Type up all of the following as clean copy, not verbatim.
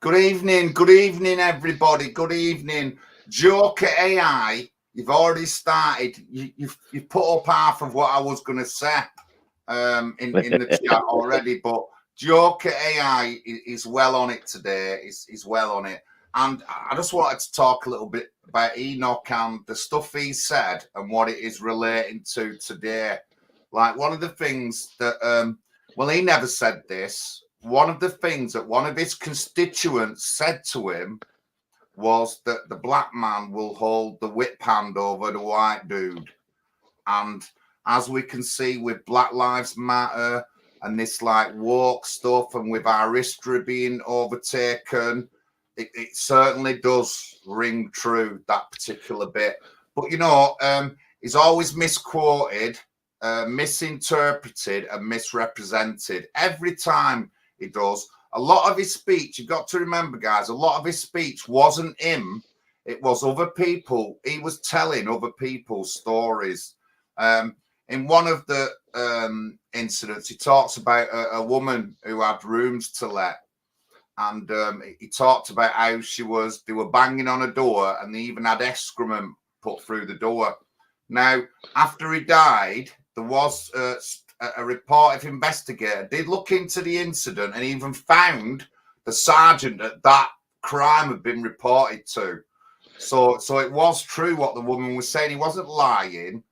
Good evening, everybody. Good evening. Joker AI, you've already started. You've put up half of what I was going to say in the chat already, but Joker AI is well on it today. Is well on it. And I just wanted to talk a little bit about Enoch and the stuff he said and what it is relating to today. Like one of the things that, well, he never said this. One of the things that one of his constituents said to him was that the black man will hold the whip hand over the white dude. And as we can see with Black Lives Matter and this like woke stuff and with our history being overtaken, it certainly does ring true, that particular bit. But, you know, he's always misquoted, misinterpreted and misrepresented. Every time he does. A lot of his speech, you've got to remember, guys, a lot of his speech wasn't him. It was other people. He was telling other people's stories. In one of the incidents, he talks about a woman who had rooms to let. And he talked about how they were banging on a door and they even had excrement put through the door. Now, after he died, there was a reported investigator did look into the incident and even found the sergeant that crime had been reported to. So it was true what the woman was saying. He wasn't lying.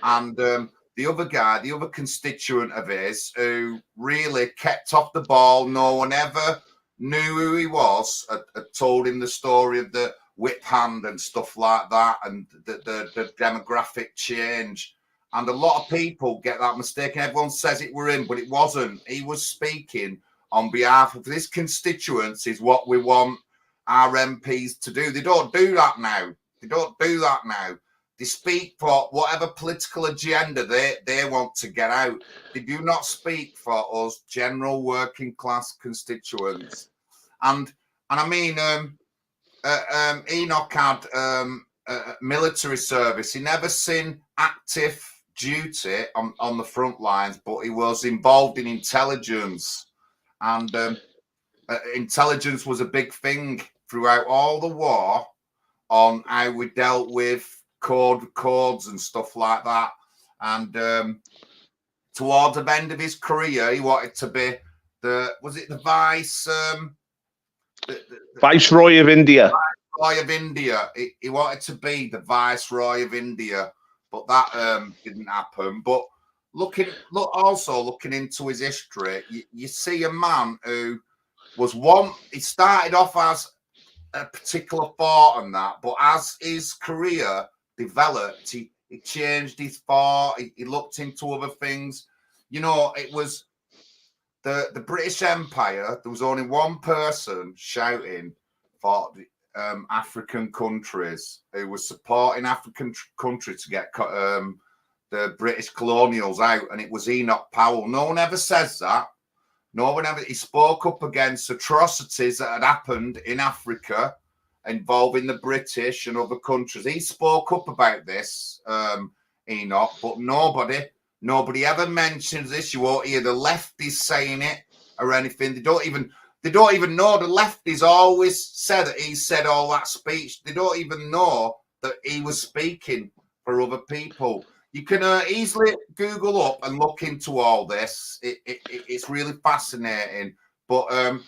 And the other guy, the other constituent of his, who really kept off the ball, no one ever knew who he was, had told him the story of the whip hand and stuff like that, and the demographic change. And a lot of people get that mistaken. Everyone says it were him, but it wasn't. He was speaking on behalf of this constituency, is what we want our MPs to do. They don't do that now. They speak for whatever political agenda they want to get out. They do not speak for us general working class constituents. And I mean, Enoch had military service. He never seen active duty on the front lines, but he was involved in intelligence, and intelligence was a big thing throughout all the war on how we dealt with codes and stuff like that. And towards the end of his career, he wanted to be the Viceroy of India. Viceroy of India. He wanted to be the Viceroy of India. But that didn't happen. But looking into his history, you see a man who was he started off as a particular thought on that, but as his career developed, he changed his thought, he looked into other things. You know, it was the British Empire. There was only one person shouting for African countries who was supporting African countries to get the British colonials out, and it was Enoch Powell. No one ever says that. No one ever. He spoke up against atrocities that had happened in Africa involving the British and other countries. He spoke up about this, Enoch, but nobody ever mentions this. You won't hear the lefties saying it or anything. They don't even know. The lefties always said that he said all that speech. They don't even know that he was speaking for other people. You can easily Google up and look into all this. It's really fascinating. But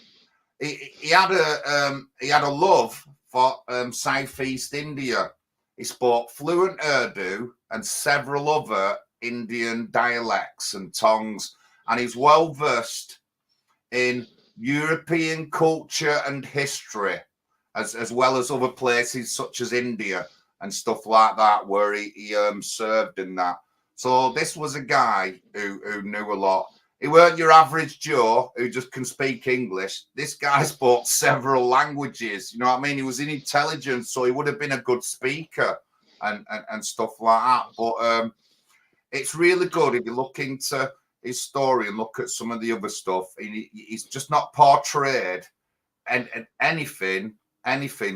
he had a love for Southeast India. He spoke fluent Urdu and several other Indian dialects and tongues, and he's well versed in European culture and history, as well as other places such as India and stuff like that, where he served in that. So this was a guy who knew a lot. He weren't your average Joe who just can speak English. This guy spoke several languages. You know what I mean? He was in intelligence, so he would have been a good speaker and stuff like that. But it's really good if you look into his story and look at some of the other stuff. He's just not portrayed and anything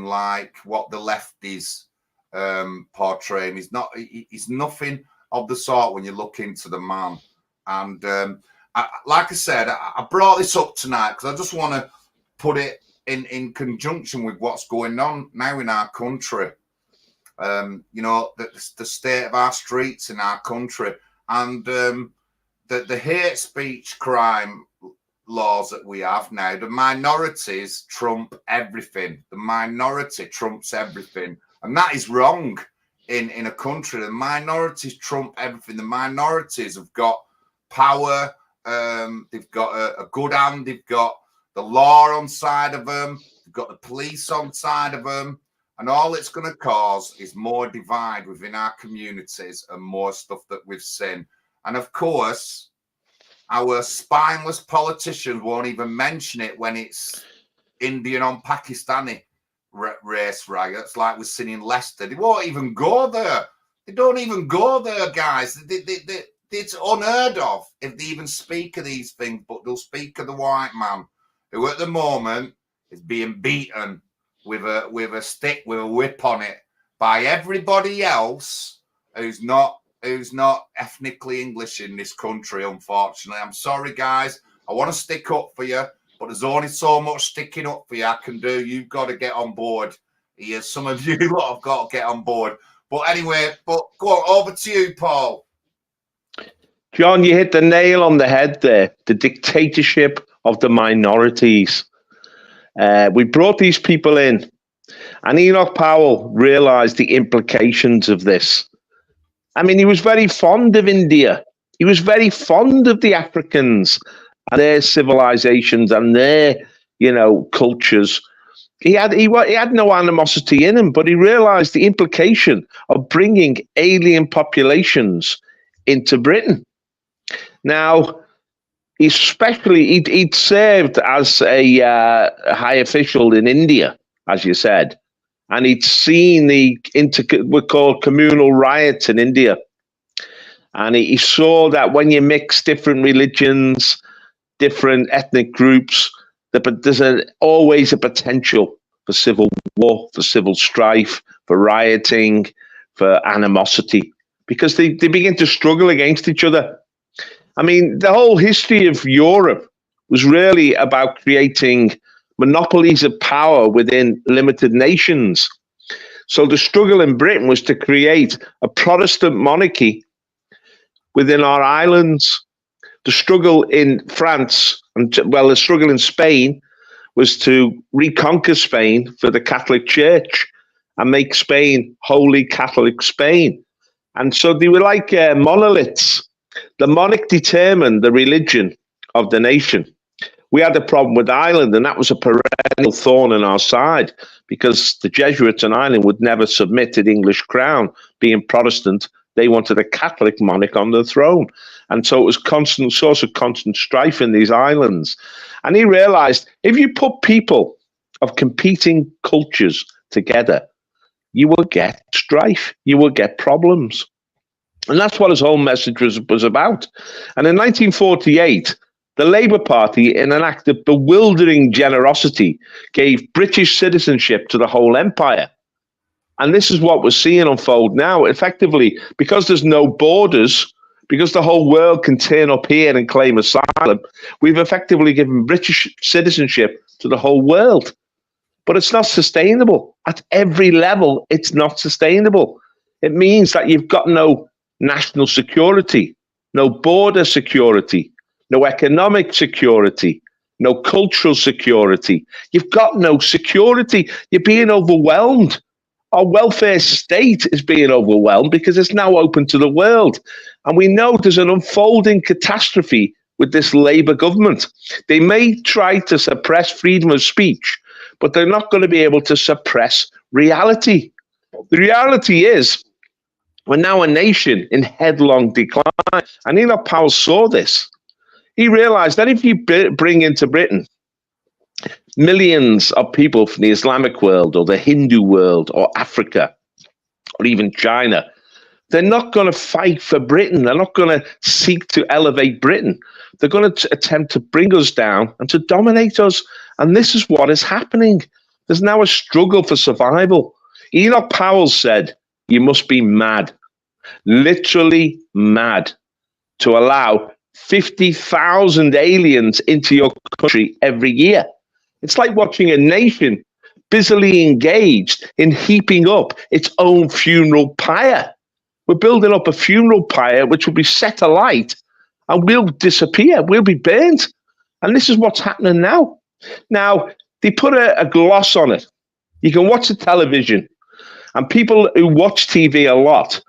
like what the lefties portraying. He's nothing of the sort when you look into the man. And like I said, I brought this up tonight because I just want to put it in conjunction with what's going on now in our country. You know, the state of our streets in our country, and the hate speech crime laws that we have now. The minorities trump everything. The minority trumps everything, and that is wrong in a country. The minorities trump everything. The minorities have got power. They've got a good hand. They've got the law on side of them. They've got the police on side of them. And all it's going to cause is more divide within our communities and more stuff that we've seen. And of course, our spineless politicians won't even mention it when it's Indian on Pakistani race riots, like we're seeing in Leicester. They won't even go there. They don't even go there, guys. It's unheard of if they even speak of these things, but they'll speak of the white man who at the moment is being beaten with a stick with a whip on it by everybody else who's not ethnically English in this country, unfortunately. I'm sorry, guys. I want to stick up for you, but there's only so much sticking up for you I can do. You've got to get on board. Yes, some of you lot have got to get on board. But anyway, go on, over to you, Paul. John, you hit the nail on the head there. The dictatorship of the minorities. We brought these people in, and Enoch Powell realized the implications of this. I mean, he was very fond of India. He was very fond of the Africans and their civilizations and their, cultures. He had no animosity in him, but he realized the implication of bringing alien populations into Britain. Now, especially, he'd served as a high official in India, as you said, and he'd seen we're called communal riots in India. And he saw that when you mix different religions, different ethnic groups, there's always a potential for civil war, for civil strife, for rioting, for animosity, because they begin to struggle against each other. I mean, the whole history of Europe was really about creating monopolies of power within limited nations. So the struggle in Britain was to create a Protestant monarchy within our islands. The struggle in France, the struggle in Spain was to reconquer Spain for the Catholic Church and make Spain wholly Catholic Spain. And so they were like monoliths. The monarch determined the religion of the nation. We had a problem with Ireland, and that was a perennial thorn in our side because the Jesuits in Ireland would never submit to the English crown. Being Protestant, they wanted a Catholic monarch on the throne. And so it was constant source of constant strife in these islands. And he realized if you put people of competing cultures together, you will get strife, you will get problems. And that's what his whole message was about. And in 1948, the Labour Party, in an act of bewildering generosity, gave British citizenship to the whole empire. And this is what we're seeing unfold now. Effectively, because there's no borders, because the whole world can turn up here and claim asylum, we've effectively given British citizenship to the whole world. But it's not sustainable. At every level, it's not sustainable. It means that you've got no national security, no border security, no economic security, no cultural security. You've got no security. You're being overwhelmed. Our welfare state is being overwhelmed because it's now open to the world. And we know there's an unfolding catastrophe with this Labour government. They may try to suppress freedom of speech, but they're not going to be able to suppress reality. The reality is, we're now a nation in headlong decline. And Enoch Powell saw this. He realized that if you bring into Britain millions of people from the Islamic world or the Hindu world or Africa or even China, they're not going to fight for Britain. They're not going to seek to elevate Britain. They're going to attempt to bring us down and to dominate us. And this is what is happening. There's now a struggle for survival. Enoch Powell said, you must be mad, literally mad, to allow 50,000 aliens into your country every year. It's like watching a nation busily engaged in heaping up its own funeral pyre. We're building up a funeral pyre which will be set alight and we'll disappear. We'll be burnt. And this is what's happening now. Now, they put a gloss on it. You can watch the television, and people who watch TV a lot,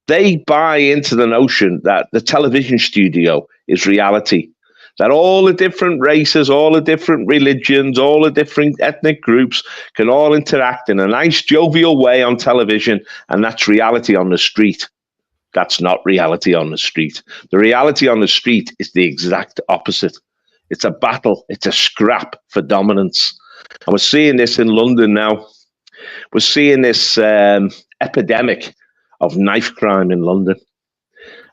they buy into the notion that the television studio is reality, that all the different races, all the different religions, all the different ethnic groups can all interact in a nice, jovial way on television, and that's reality on the street. That's not reality on the street. The reality on the street is the exact opposite. It's a battle. It's a scrap for dominance. And we're seeing this in London now. We're seeing this epidemic of knife crime in London.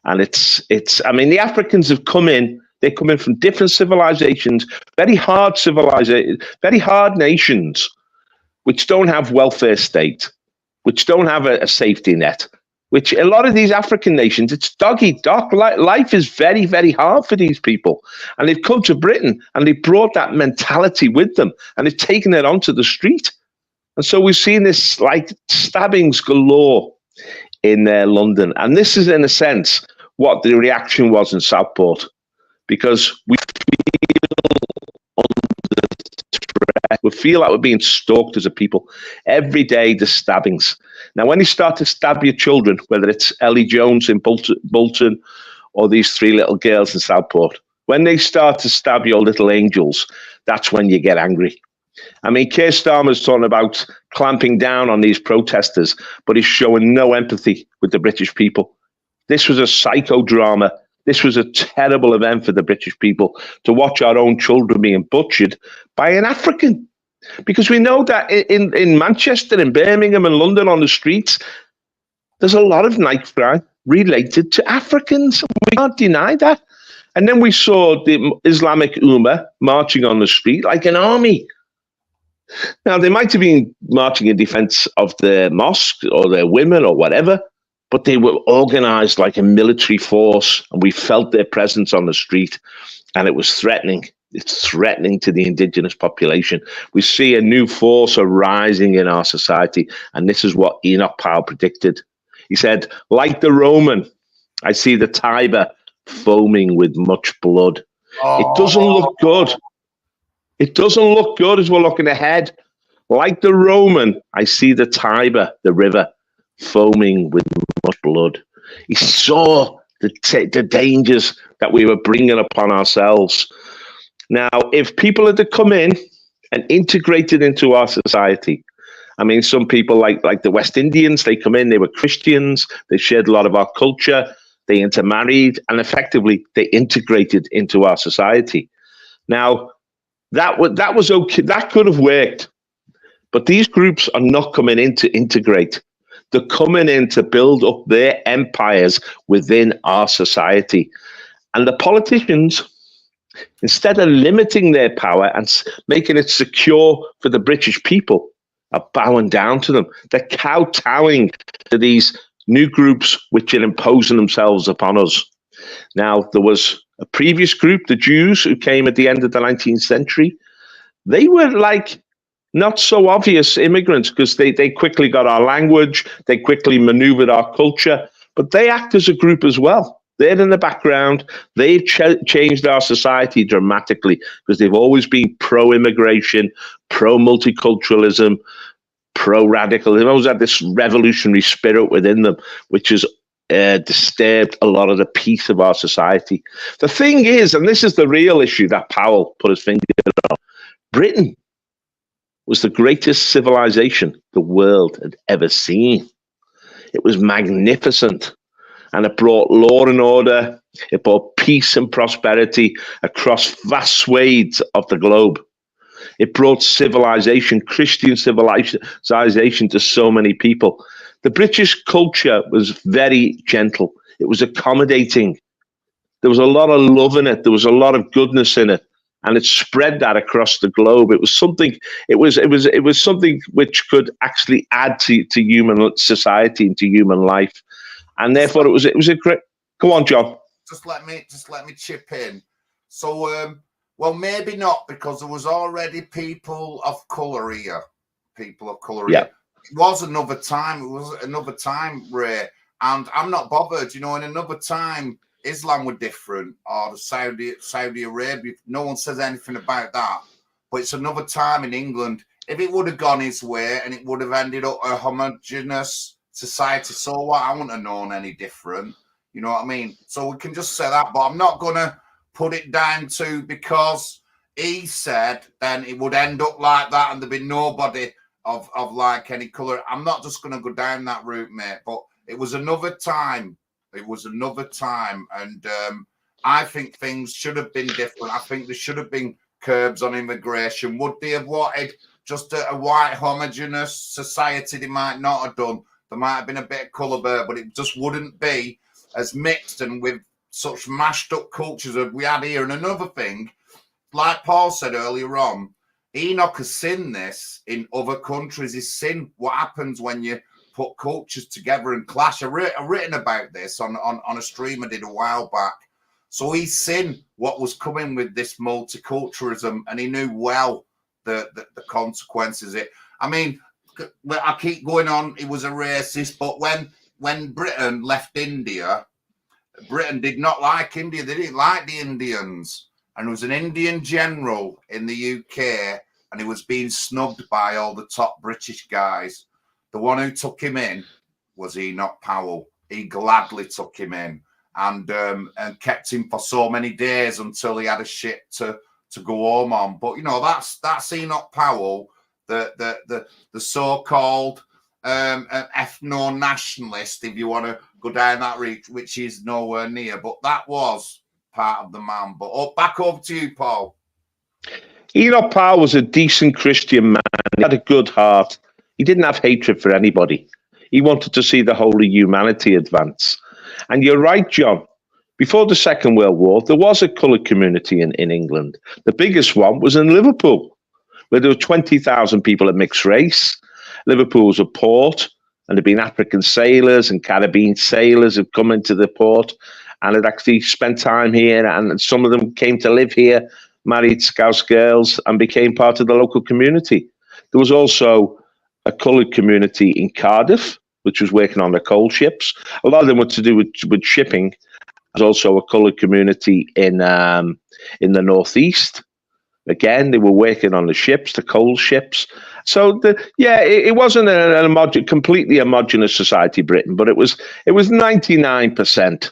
And I mean, the Africans have come in. They come in from different civilizations, very hard nations, which don't have welfare state, which don't have a safety net, which a lot of these African nations, it's dog eat dog. Life is very, very hard for these people. And they've come to Britain and they've brought that mentality with them and they've taken it onto the street. And so we've seen this like stabbings galore in London. And this is, in a sense, what the reaction was in Southport, because we feel like we're being stalked as a people. Every day, the stabbings. Now, when you start to stab your children, whether it's Ellie Jones in Bolton or these 3 little girls in Southport, when they start to stab your little angels, that's when you get angry. I mean, Keir Starmer's talking about clamping down on these protesters, but he's showing no empathy with the British people. This was a psychodrama. This was a terrible event for the British people, to watch our own children being butchered by an African. Because we know that in Manchester, in Birmingham and London on the streets, there's a lot of knife crime related to Africans. We can't deny that. And then we saw the Islamic Ummah marching on the street like an army. Now, they might have been marching in defense of their mosque or their women or whatever, but they were organized like a military force, and we felt their presence on the street, and it was threatening. It's threatening to the indigenous population. We see a new force arising in our society, and this is what Enoch Powell predicted. He said, like the Roman, I see the Tiber foaming with much blood. It doesn't look good. It doesn't look good as we're looking ahead. Like the Roman, I see the Tiber, the river, foaming with much blood. He saw the dangers that we were bringing upon ourselves. Now, if people had to come in and integrated into our society, I mean, some people like the West Indians, they come in, they were Christians, they shared a lot of our culture, they intermarried, and effectively they integrated into our society. Now, that was okay, that could have worked, but these groups are not coming in to integrate. They're coming in to build up their empires within our society. And the politicians, instead of limiting their power and making it secure for the British people, are bowing down to them. They're kowtowing to these new groups which are imposing themselves upon us. Now, there was a previous group, the Jews, who came at the end of the 19th century. They were like not so obvious immigrants because they quickly got our language, they quickly maneuvered our culture, but they act as a group as well. They're in the background. They've changed our society dramatically because they've always been pro-immigration, pro-multiculturalism, pro-radical. They've always had this revolutionary spirit within them, which has disturbed a lot of the peace of our society. The thing is, and this is the real issue that Powell put his finger on, Britain was the greatest civilization the world had ever seen. It was magnificent. And it brought law and order. It brought peace and prosperity across vast swathes of the globe. It brought civilization, Christian civilization, to so many people. The British culture was very gentle. It was accommodating. There was a lot of love in it. There was a lot of goodness in it, and it spread that across the globe. It was something. It was something which could actually add to human society and to human life. And therefore, it was a great. Go on, John. Just let me chip in. So Well, maybe not, because there was already people of colour here. People of colour Yeah. here. It was another time. It was another time, Ray. And I'm not bothered. You know, in another time, Islam were different, or the Saudi Arabia. No one says anything about that. But it's another time in England. If it would have gone his way and it would have ended up a homogeneous society, so what? I wouldn't have known any different. You know what I mean? So we can just say that. But I'm not going to put it down to because he said then it would end up like that and there'd be nobody of like any colour. I'm not just going to go down that route, mate. But it was another time. It was another time. And I think things should have been different. I think there should have been curbs on immigration. Would they have wanted just a white homogeneous society? They might not have done. There might have been a bit of colour there, but it just wouldn't be as mixed and with such mashed up cultures as we had here. And another thing, like Paul said earlier on, Enoch has seen this in other countries. He's seen what happens when you put cultures together and clash. I've written about this on a stream I did a while back. So he's seen what was coming with this multiculturalism, and he knew well the consequences. I mean, I keep going on. He was a racist, but when Britain left India, Britain did not like India. They didn't like the Indians. And there was an Indian general in the UK, and he was being snubbed by all the top British guys. The one who took him in was Enoch Powell. He gladly took him in and kept him for so many days until he had a ship to go home on. But, you know, that's Enoch Powell, the so-called ethno-nationalist, if you want to go down that route, which is nowhere near. But that was part of the man. But back over to you, Paul. Enoch Powell was a decent Christian man. He had a good heart. He didn't have hatred for anybody. He wanted to see the whole of humanity advance. And you're right, John. Before the Second World War, there was a coloured community in England. The biggest one was in Liverpool, where there were 20,000 people of mixed race. Liverpool was a port, and there'd been African sailors and Caribbean sailors who'd come into the port and had actually spent time here, and some of them came to live here, married Scouse girls, and became part of the local community. There was also a coloured community in Cardiff, which was working on the coal ships. A lot of them were to do with shipping. There's also a coloured community in the northeast. Again, they were working on the ships, the coal ships. So it wasn't a completely homogenous society, Britain, but it was 99%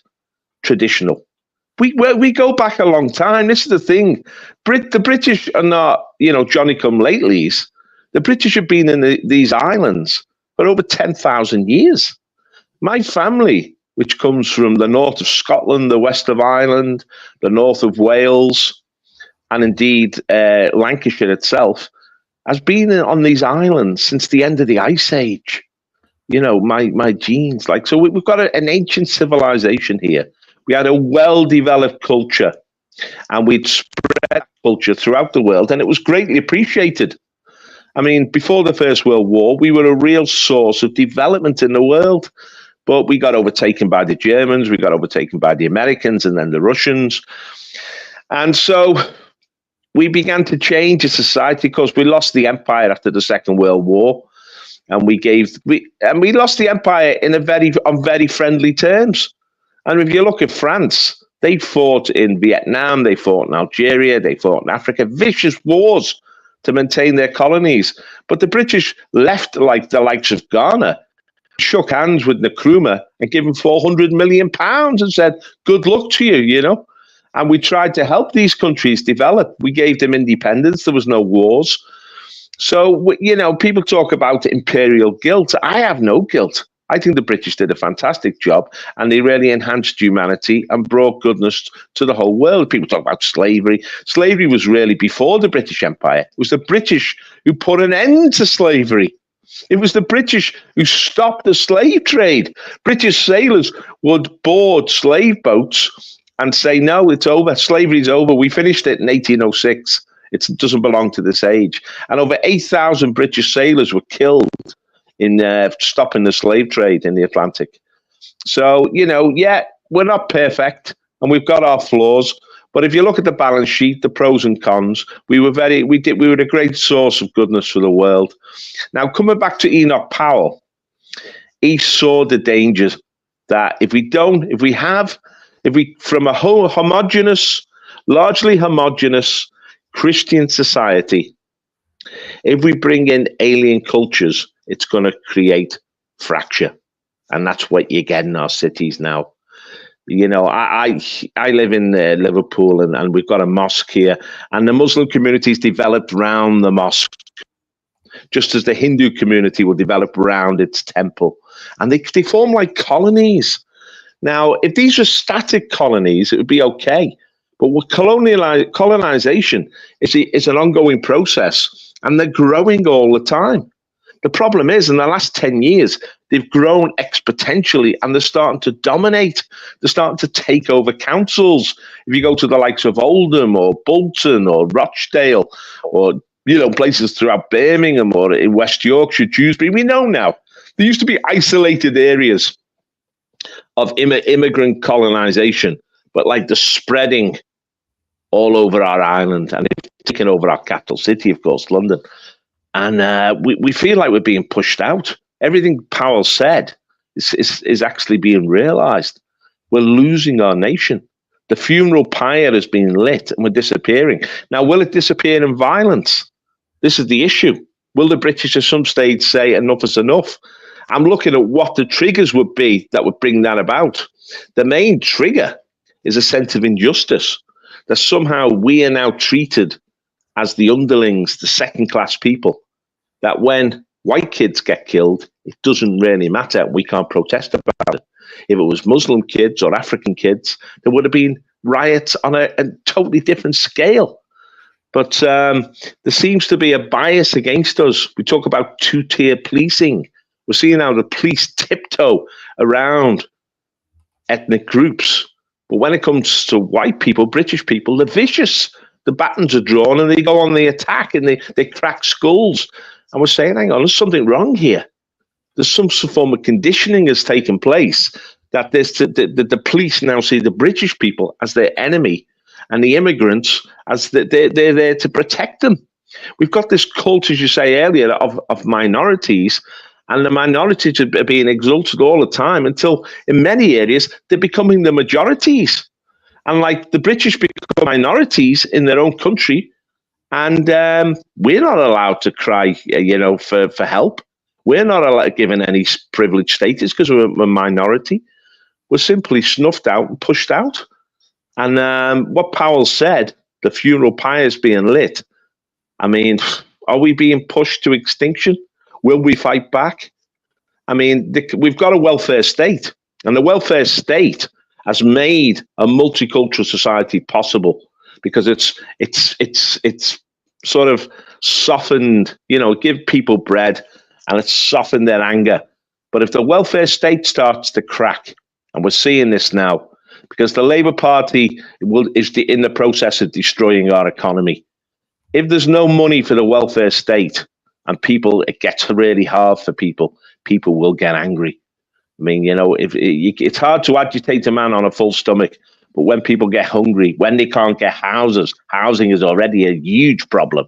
traditional. We go back a long time. This is the thing. The British are not, Johnny-come-latelys. The British have been in these islands for over 10,000 years. My family, which comes from the north of Scotland, the west of Ireland, the north of Wales, and indeed Lancashire itself, has been on these islands since the end of the Ice Age. My genes, so we've got an ancient civilization here. We had a well-developed culture, and we'd spread culture throughout the world, and it was greatly appreciated. I mean, before the First World War, we were a real source of development in the world, but we got overtaken by the Germans, we got overtaken by the Americans, and then the Russians. And so we began to change as society because we lost the empire after the Second World War, and we lost the empire on very friendly terms. And if you look at France, they fought in Vietnam, they fought in Algeria, they fought in Africa, vicious wars to maintain their colonies. But the British left like the likes of Ghana, shook hands with Nkrumah and gave him £400 million and said, good luck to you, And we tried to help these countries develop. We gave them independence. There was no wars. So, people talk about imperial guilt. I have no guilt. I think the British did a fantastic job, and they really enhanced humanity and brought goodness to the whole world. People talk about slavery. Slavery was really before the British Empire. It was the British who put an end to slavery. It was the British who stopped the slave trade. British sailors would board slave boats and say, no, it's over. Slavery's over. We finished it in 1806. It doesn't belong to this age. And over 8,000 British sailors were killed in stopping the slave trade in the Atlantic. So, we're not perfect and we've got our flaws, But if you look at the balance sheet, the pros and cons, we were a great source of goodness for the world. Now, coming back to Enoch Powell, he saw the dangers that from a whole largely homogenous Christian society, if we bring in alien cultures, it's going to create fracture. And that's what you get in our cities now. You know, I live in Liverpool, and we've got a mosque here, and the Muslim community's developed around the mosque, just as the Hindu community will develop around its temple. And they form like colonies. Now, if these were static colonies, it would be okay. But what colonization is an ongoing process, and they're growing all the time. The problem is, in the last 10 years, they've grown exponentially, and they're starting to dominate. They're starting to take over councils. If you go to the likes of Oldham or Bolton or Rochdale, or places throughout Birmingham or in West Yorkshire, Dewsbury, we know now there used to be isolated areas of immigrant colonization, but like the spreading all over our island, and it's taken over our capital city, of course, London. And we feel like we're being pushed out. Everything Powell said is actually being realized. We're losing our nation. The funeral pyre has been lit, and we're disappearing. Now, will it disappear in violence? This is the issue. Will the British at some stage say enough is enough? I'm looking at what the triggers would be that would bring that about. The main trigger is a sense of injustice, that somehow we are now treated as the underlings, the second-class people, that when white kids get killed, it doesn't really matter. We can't protest about it. If it was Muslim kids or African kids, there would have been riots on a totally different scale. But there seems to be a bias against us. We talk about two-tier policing. We're seeing how the police tiptoe around ethnic groups. But when it comes to white people, British people, they're vicious. The batons are drawn and they go on the attack, and they crack skulls. And we're saying, hang on, there's something wrong here. There's some form of conditioning has taken place, that the police now see the British people as their enemy, and the immigrants as they're there to protect them. We've got this cult, as you say earlier, of minorities, and the minorities are being exalted all the time until, in many areas, they're becoming the majorities. And like the British become minorities in their own country, and we're not allowed to cry, for help. We're not given any privileged status because we're a minority. We're simply snuffed out and pushed out. And what Powell said, the funeral pyre is being lit. I mean, are we being pushed to extinction? Will we fight back? I mean, we've got a welfare state, and the welfare state has made a multicultural society possible because it's sort of softened, give people bread, and it's softened their anger. But if the welfare state starts to crack, and we're seeing this now, because the Labour Party is in the process of destroying our economy. If there's no money for the welfare state, and it gets really hard for people will get angry. I mean, it's hard to agitate a man on a full stomach, but when people get hungry, when they can't get houses, housing is already a huge problem.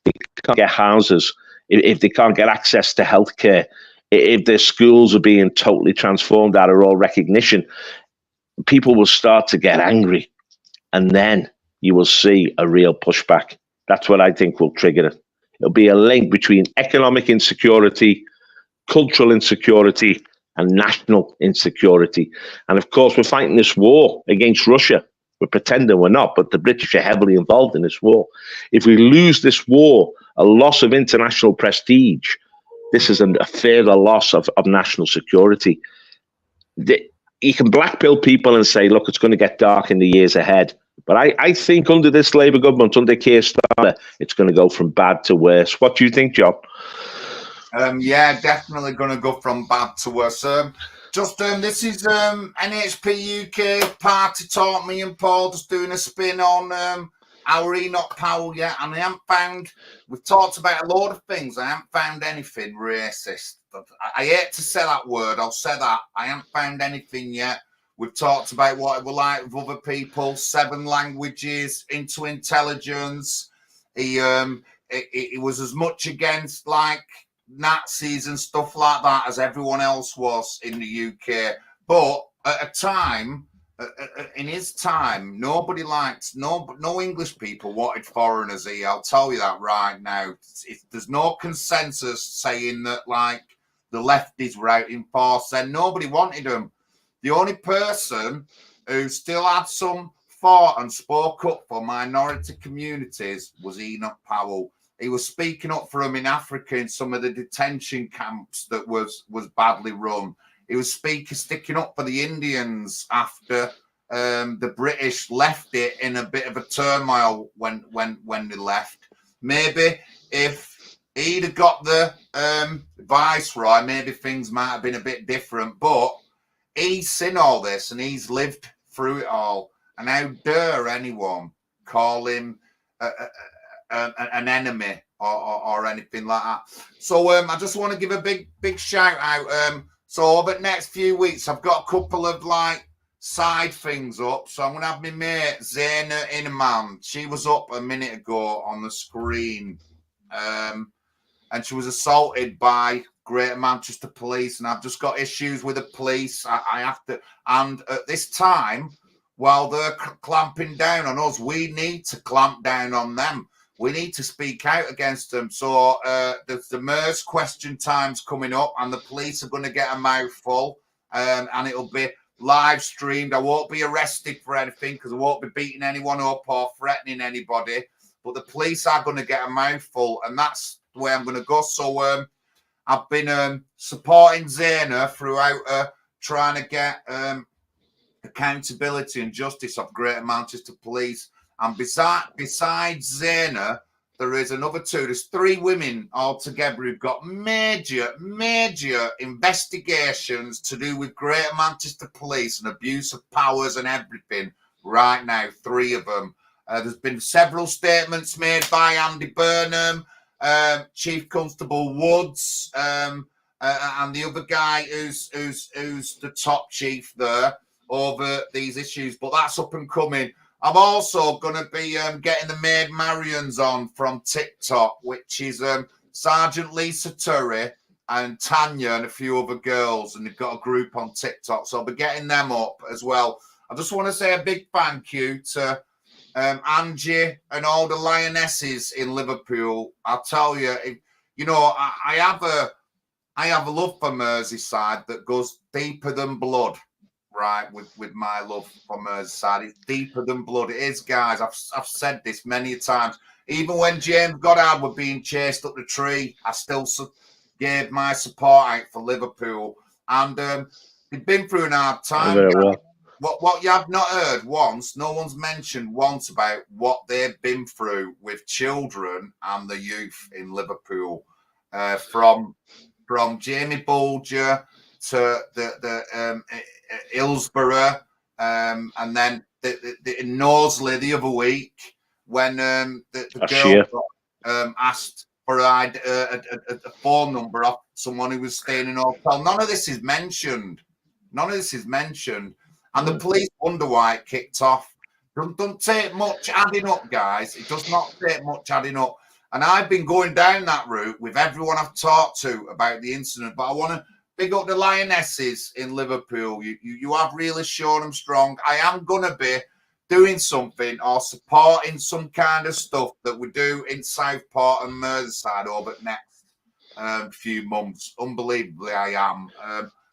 They can't get houses, if they can't get access to healthcare, if their schools are being totally transformed out of all recognition, people will start to get angry, and then you will see a real pushback. That's what I think will trigger it. It'll be a link between economic insecurity, cultural insecurity, and national insecurity. And of course, we're fighting this war against Russia. We're pretending we're not, but the British are heavily involved in this war. If we lose this war, a loss of international prestige, this is a further loss of national security. You can blackpill people and say, look, it's going to get dark in the years ahead. But I think under this Labour government, under Keir Starmer, it's going to go from bad to worse. What do you think, John? Yeah, definitely going to go from bad to worse. This is NHP UK Party Talk. Me and Paul just doing a spin on our Enoch Powell yet, and I haven't found. We've talked about a lot of things. I haven't found anything racist. I hate to say that word. I'll say that I haven't found anything yet We've talked about what it was like with other people, 7 languages, into intelligence. He was as much against like Nazis and stuff like that as everyone else was in the UK. But at a time, in his time, nobody liked, no English people wanted foreigners here. I'll tell you that right now. There's no consensus saying that like the lefties were out in force then. Nobody wanted them. The only person who still had some thought and spoke up for minority communities was Enoch Powell. He was speaking up for them in Africa in some of the detention camps that was badly run. He was sticking up for the Indians after the British left it in a bit of a turmoil when they left. Maybe if he'd have got the viceroy, maybe things might have been a bit different. But he's seen all this and he's lived through it all. And how dare anyone call him an enemy or anything like that? So I just want to give a big shout out. So over the next few weeks, I've got a couple of like side things up. So I'm going to have my mate Zena Inman. She was up a minute ago on the screen. And she was assaulted by Greater Manchester Police. And I've just got issues with the police. I have to. And at this time, while they're clamping down on us, we need to clamp down on them. We need to speak out against them. So the MERS question time's coming up and the police are going to get a mouthful and it'll be live streamed. I won't be arrested for anything because I won't be beating anyone up or threatening anybody. But the police are going to get a mouthful and that's the way I'm going to go. So I've been supporting Zena throughout trying to get accountability and justice of Greater Manchester Police. And besides Zena, there is another 2. There's 3 women altogether who've got major investigations to do with Greater Manchester Police and abuse of powers and everything right now. 3 of them. There's been several statements made by Andy Burnham, Chief Constable Woods, and the other guy who's the top chief there over these issues. But that's up and coming. I'm also going to be getting the Maid Marians on from TikTok, which is Sergeant Lisa Turry and Tanya and a few other girls, and they've got a group on TikTok, so I'll be getting them up as well. I just want to say a big thank you to Angie and all the lionesses in Liverpool. I'll tell you, you know, I have a love for Merseyside that goes deeper than blood. Right, with my love for Merseyside, it's deeper than blood. It is, guys. I've said this many times. Even when James Goddard were being chased up the tree, I still gave my support out for Liverpool. And they've been through an hard time. What you have not heard once, no one's mentioned once about what they've been through with children and the youth in Liverpool, from Jamie Bulger to the Hillsborough, and then in Knowsley the other week when the girl asked for a phone number off someone who was staying in a hotel. None of this is mentioned. And the police wonder why it kicked off. Don't take much adding up, guys. It does not take much adding up. And I've been going down that route with everyone I've talked to about the incident, but I want to big up the lionesses in Liverpool. You have really shown them strong. I am going to be doing something or supporting some kind of stuff that we do in Southport and Merseyside over the next few months. Unbelievably, I am.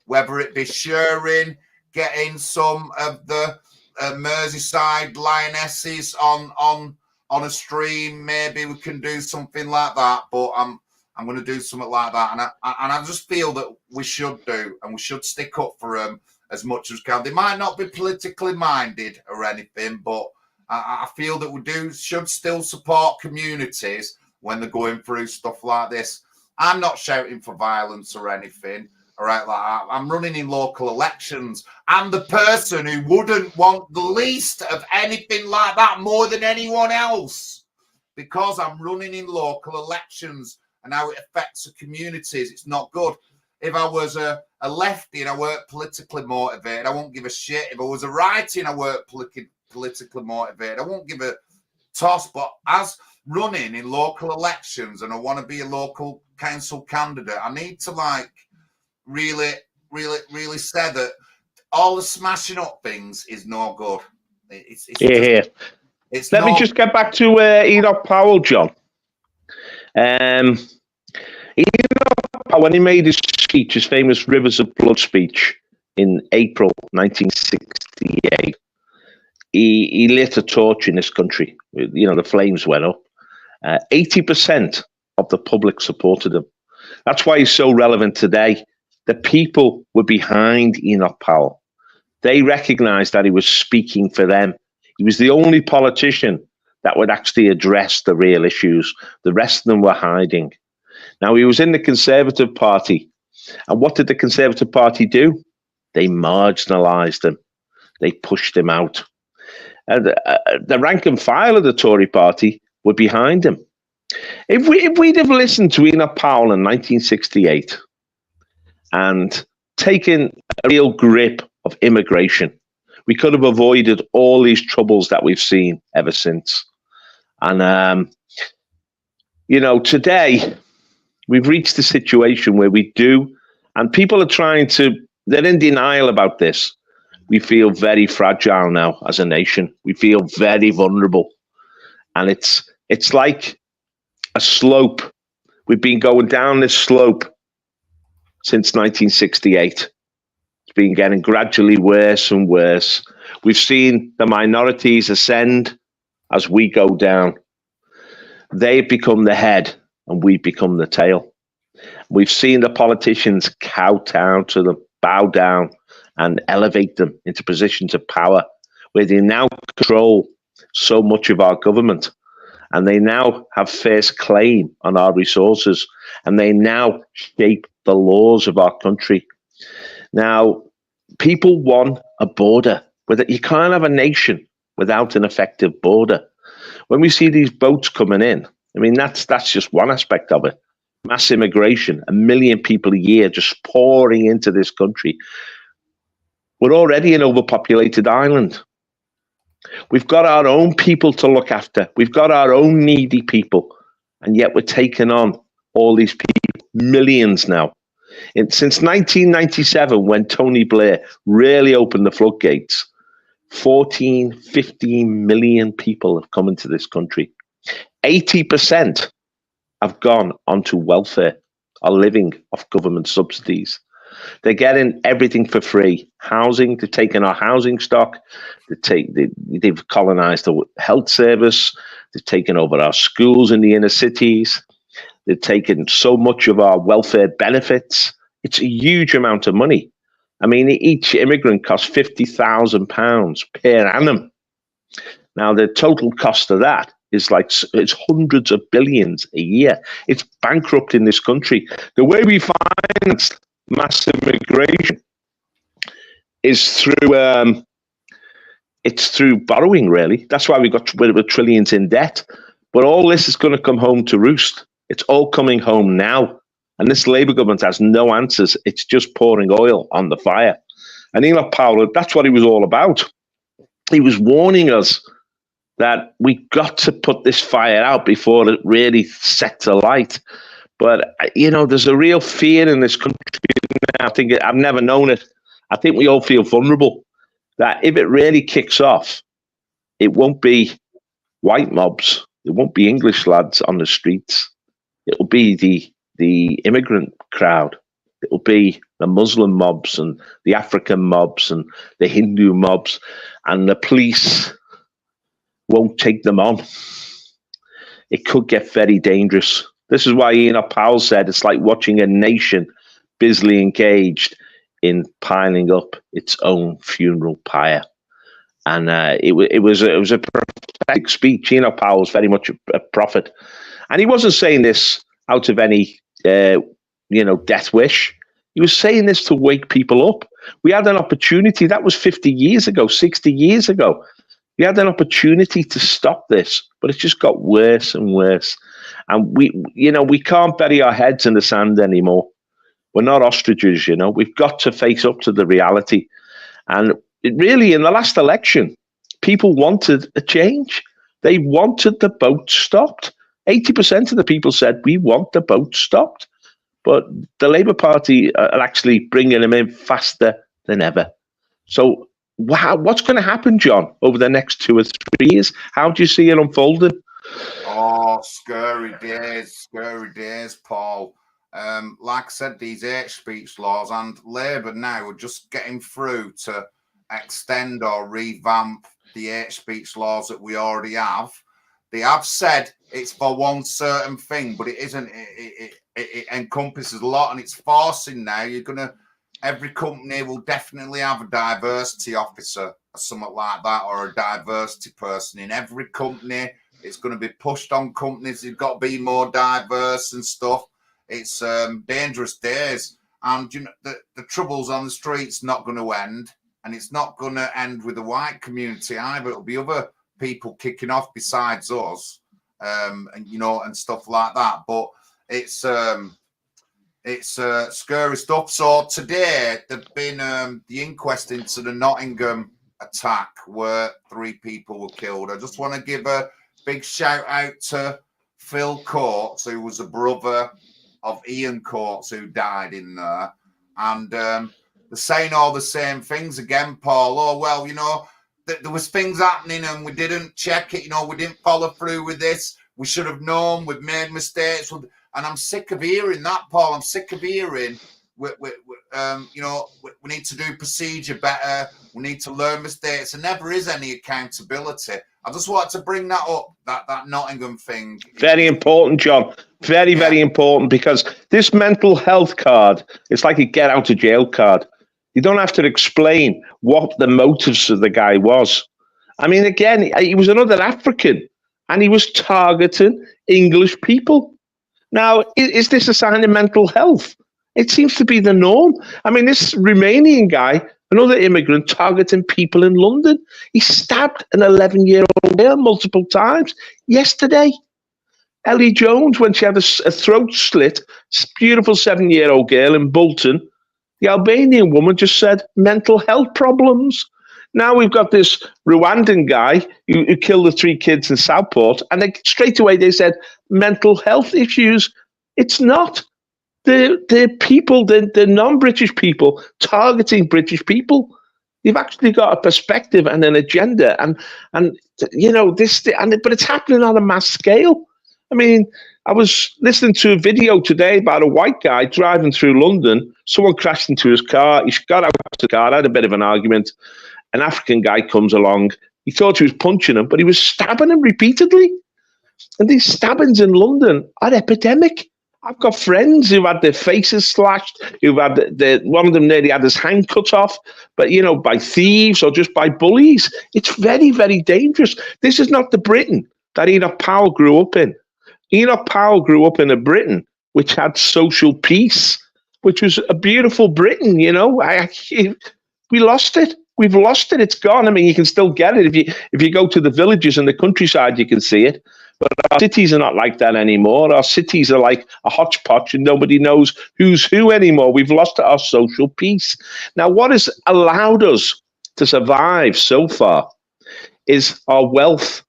Whether it be sharing, getting some of the Merseyside lionesses on a stream, maybe we can do something like that. But I'm going to do something like that. And I just feel that we should do, and we should stick up for them as much as we can. They might not be politically minded or anything, but I feel that we should still support communities when they're going through stuff like this. I'm not shouting for violence or anything, all right, like that. I'm running in local elections. I'm the person who wouldn't want the least of anything like that more than anyone else, because I'm running in local elections. And how it affects the communities, it's not good. if I was a lefty and I weren't politically motivated, I won't give a shit. If I was a righty and I weren't politically motivated, I won't give a toss. But as running in local elections and I want to be a local council candidate, I need to like really say that all the smashing up things is no good. Let me just get back to Enoch Powell, John. Enoch Powell, when he made his speech, his famous Rivers of Blood speech in April 1968, he lit a torch in this country. You know, the flames went up. 80% of the public supported him. That's why he's so relevant today. The people were behind Enoch Powell. They recognized that he was speaking for them. He was the only politician that would actually address the real issues. The rest of them were hiding. Now, he was in the Conservative Party. And what did the Conservative Party do? They marginalized him. They pushed him out. And the rank and file of the Tory Party were behind him. If we'd have listened to Enoch Powell in 1968 and taken a real grip of immigration, we could have avoided all these troubles that we've seen ever since. And, you know, today we've reached a situation where we do, and people are they're in denial about this. We feel very fragile now as a nation. We feel very vulnerable. And it's like a slope. We've been going down this slope since 1968. Been getting gradually worse and worse. We've seen the minorities ascend as we go down. They've become the head and we become the tail. We've seen the politicians kowtow to them, bow down and elevate them into positions of power where they now control so much of our government, and they now have first claim on our resources, and they now shape the laws of our country. Now, people want a border. You can't have a nation without an effective border. When we see these boats coming in, I mean, that's just one aspect of it. Mass immigration, 1 million people a year just pouring into this country. We're already an overpopulated island. We've got our own people to look after. We've got our own needy people. And yet we're taking on all these people, millions now. Since 1997, when Tony Blair really opened the floodgates, 15 million people have come into this country. 80% have gone onto welfare, are living off government subsidies. They're getting everything for free. Housing, they're taking our housing stock. They've colonized the health service. They've taken over our schools in the inner cities. They've taken so much of our welfare benefits. It's a huge amount of money. I mean, each immigrant costs £50,000 per annum. Now, the total cost of that is it's hundreds of billions a year. It's bankrupting this country. The way we finance mass immigration is through borrowing, really. That's why we're trillions in debt. But all this is going to come home to roost. It's all coming home now. And this Labour government has no answers. It's just pouring oil on the fire. And Enoch Powell, that's what he was all about. He was warning us that we got to put this fire out before it really sets alight. But, you know, there's a real fear in this country now. I've never known it. I think we all feel vulnerable that if it really kicks off, it won't be white mobs. It won't be English lads on the streets. It will be the immigrant crowd. It will be the Muslim mobs and the African mobs and the Hindu mobs, and the police won't take them on. It could get very dangerous. This is why Enoch Powell said it's like watching a nation busily engaged in piling up its own funeral pyre. And it was a prophetic speech. Enoch Powell's very much a prophet, and he wasn't saying this out of any death wish. He was saying this to wake people up. We had an opportunity. That was 50 years ago, 60 years ago. We had an opportunity to stop this, but it just got worse and worse. And we can't bury our heads in the sand anymore. We're not ostriches, you know. We've got to face up to the reality. And it really, in the last election, people wanted a change. They wanted the boat stopped. 80% of the people said, we want the boat stopped. But the Labour Party are actually bringing them in faster than ever. So what's going to happen, John, over the next 2 or 3 years? How do you see it unfolding? Oh, scary days, Paul. Like I said, these hate speech laws, and Labour now are just getting through to extend or revamp the hate speech laws that we already have. They have said it's for one certain thing, but it isn't. It encompasses a lot, and it's forcing now. Every company will definitely have a diversity officer or something like that, or a diversity person in every company. It's going to be pushed on companies. They've got to be more diverse and stuff. It's dangerous days, and you know the troubles on the streets not going to end, and it's not going to end with the white community either. It'll be other people kicking off besides us, and you know, and stuff like that. But it's scary stuff. So today there've been the inquest into the Nottingham attack where 3 people were killed. I just want to give a big shout out to Phil Coates, who was a brother of Ian Coates, who died in there. And they're saying all the same things again, Paul. Oh, well, you know, there was things happening and we didn't check it. You know, we didn't follow through with this. We should have known. We've made mistakes. And I'm sick of hearing that, Paul. I'm sick of hearing, you know, we need to do procedure better. We need to learn mistakes. And never is any accountability. I just wanted to bring that up, that Nottingham thing. Very important, John. Very important, because this mental health card, it's like a get out of jail card. You don't have to explain what the motives of the guy was. I mean, again, he was another African, and he was targeting English people. Now, is this a sign of mental health? It seems to be the norm. I mean, this Romanian guy, another immigrant, targeting people in London. He stabbed an 11-year-old girl multiple times yesterday. Ellie Jones, when she had a throat slit, beautiful 7-year-old girl in Bolton, the Albanian woman just said mental health problems. Now we've got this Rwandan guy who killed the 3 kids in Southport, and straight away they said mental health issues. It's not. The people, the non-British people targeting British people. You've actually got a perspective and an agenda, and you know this, but it's happening on a mass scale. I mean, I was listening to a video today about a white guy driving through London. Someone crashed into his car. He got out of the car, had a bit of an argument. An African guy comes along. He thought he was punching him, but he was stabbing him repeatedly. And these stabbings in London are epidemic. I've got friends who've had their faces slashed, who've had one of them nearly had his hand cut off, but, you know, by thieves or just by bullies. It's very, very dangerous. This is not the Britain that Enoch Powell grew up in. Enoch Powell grew up in a Britain which had social peace, which was a beautiful Britain, you know. We lost it. We've lost it. It's gone. I mean, you can still get it. If you go to the villages and the countryside, you can see it. But our cities are not like that anymore. Our cities are like a hodgepodge and nobody knows who's who anymore. We've lost our social peace. Now, what has allowed us to survive so far is our wealth.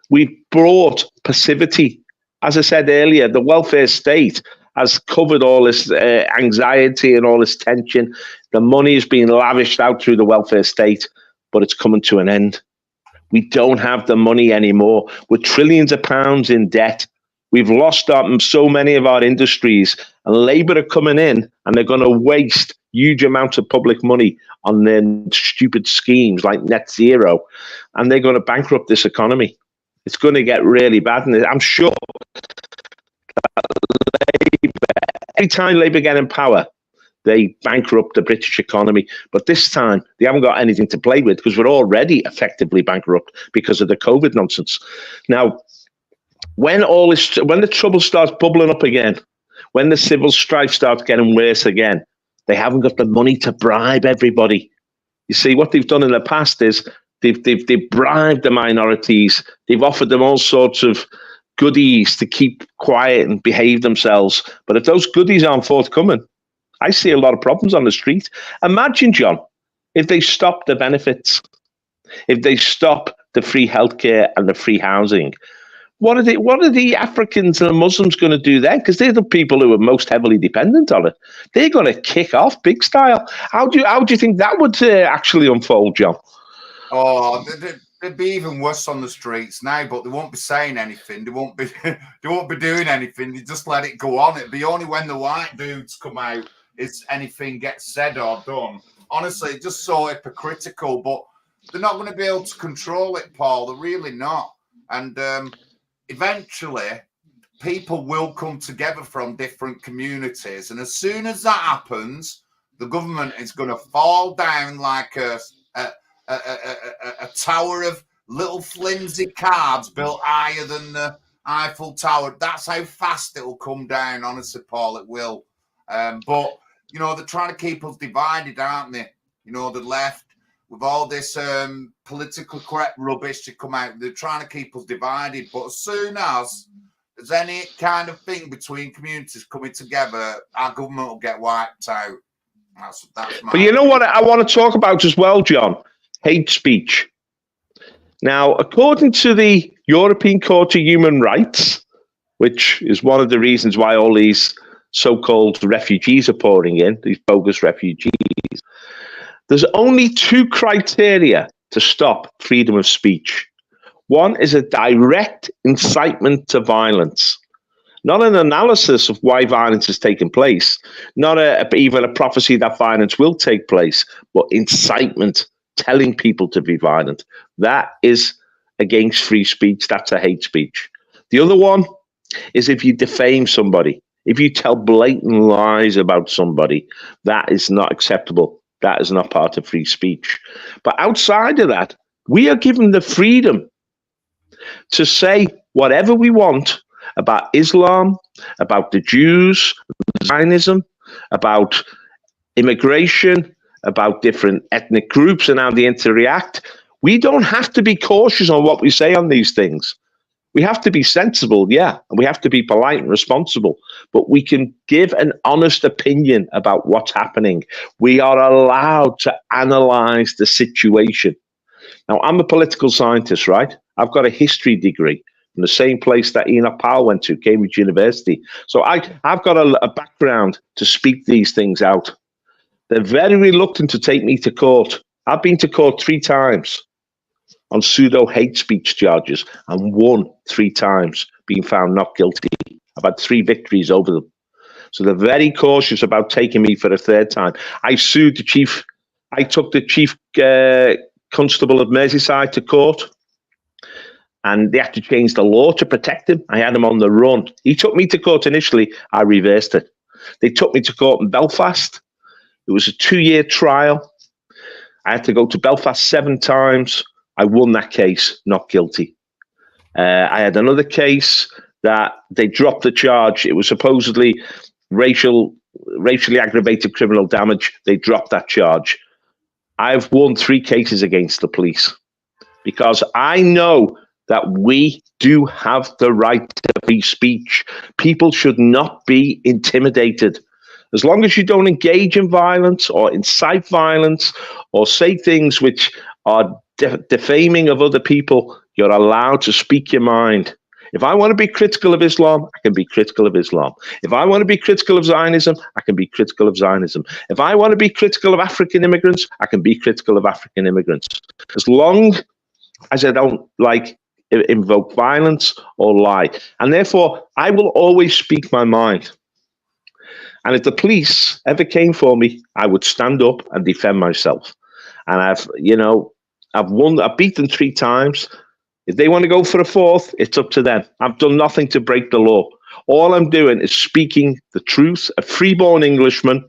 We've brought passivity. As I said earlier, the welfare state has covered all this anxiety and all this tension. The money is being lavished out through the welfare state, but it's coming to an end. We don't have the money anymore. We're trillions of pounds in debt. We've lost so many of our industries, and Labour are coming in and they're going to waste huge amounts of public money on their stupid schemes like net zero, and they're going to bankrupt this economy. It's going to get really bad, and I'm sure that every time Labour get in power, they bankrupt the British economy. But this time, they haven't got anything to play with because we're already effectively bankrupt because of the COVID nonsense. Now, when the trouble starts bubbling up again, when the civil strife starts getting worse again, they haven't got the money to bribe everybody. You see, what they've done in the past is they've bribed the minorities. They've offered them all sorts of goodies to keep quiet and behave themselves. But if those goodies aren't forthcoming, I see a lot of problems on the street. Imagine, John, if they stop the benefits, if they stop the free healthcare and the free housing. What are the Africans and the Muslims going to do then? Because they're the people who are most heavily dependent on it. They're going to kick off big style. How do you think that would actually unfold, John? Oh, they'd be even worse on the streets now, but they won't be saying anything. They won't be doing anything. They just let it go on. It'd be only when the white dudes come out is anything gets said or done. Honestly, it's just so hypocritical. But they're not going to be able to control it, Paul. They're really not. And eventually, people will come together from different communities. And as soon as that happens, the government is going to fall down like a tower of little flimsy cards built higher than the Eiffel Tower. That's how fast it will come down, honestly, Paul. It will. But, you know, they're trying to keep us divided, aren't they? You know, the left, with all this politically correct rubbish to come out, they're trying to keep us divided. But as soon as there's any kind of thing between communities coming together, our government will get wiped out. That's my. But you know what I want to talk about as well, John? Hate speech. Now, according to the European Court of Human Rights, which is one of the reasons why all these so-called refugees are pouring in, these bogus refugees, there's only two criteria to stop freedom of speech. One is a direct incitement to violence, not an analysis of why violence is taking place, not even a prophecy that violence will take place, but incitement, telling people to be violent. That is against free speech. That's a hate speech. The other one is if you defame somebody, if you tell blatant lies about somebody, that is not acceptable. That is not part of free speech. But outside of that, we are given the freedom to say whatever we want about Islam, about the Jews, Zionism, about immigration, about different ethnic groups and how they interact. We don't have to be cautious on what we say on these things. We have to be sensible, yeah, and we have to be polite and responsible, but we can give an honest opinion about what's happening. We are allowed to analyze the situation. Now, I'm a political scientist, right? I've got a history degree from the same place that Enoch Powell went to, Cambridge University. So I've got a background to speak these things out. They're very reluctant to take me to court. I've been to court 3 times on pseudo hate speech charges and won 3 times, being found not guilty. I've had 3 victories over them. So they're very cautious about taking me for a 3rd time. I sued the chief. I took the chief constable of Merseyside to court, and they had to change the law to protect him. I had him on the run. He took me to court initially. I reversed it. They took me to court in Belfast. It was a 2-year trial. I had to go to Belfast 7 times. I won that case, not guilty. I had another case that they dropped the charge. It was supposedly racially aggravated criminal damage. They dropped that charge. I've won 3 cases against the police because I know that we do have the right to free speech. People should not be intimidated. As long as you don't engage in violence or incite violence or say things which are defaming of other people, you're allowed to speak your mind. If I want to be critical of Islam, I can be critical of Islam. If I want to be critical of Zionism, I can be critical of Zionism. If I want to be critical of African immigrants, I can be critical of African immigrants. As long as I don't invoke violence or lie. And therefore, I will always speak my mind. And if the police ever came for me, I would stand up and defend myself. And I've beaten 3 times. If they want to go for a 4th, it's up to them. I've done nothing to break the law. All I'm doing is speaking the truth, a freeborn Englishman,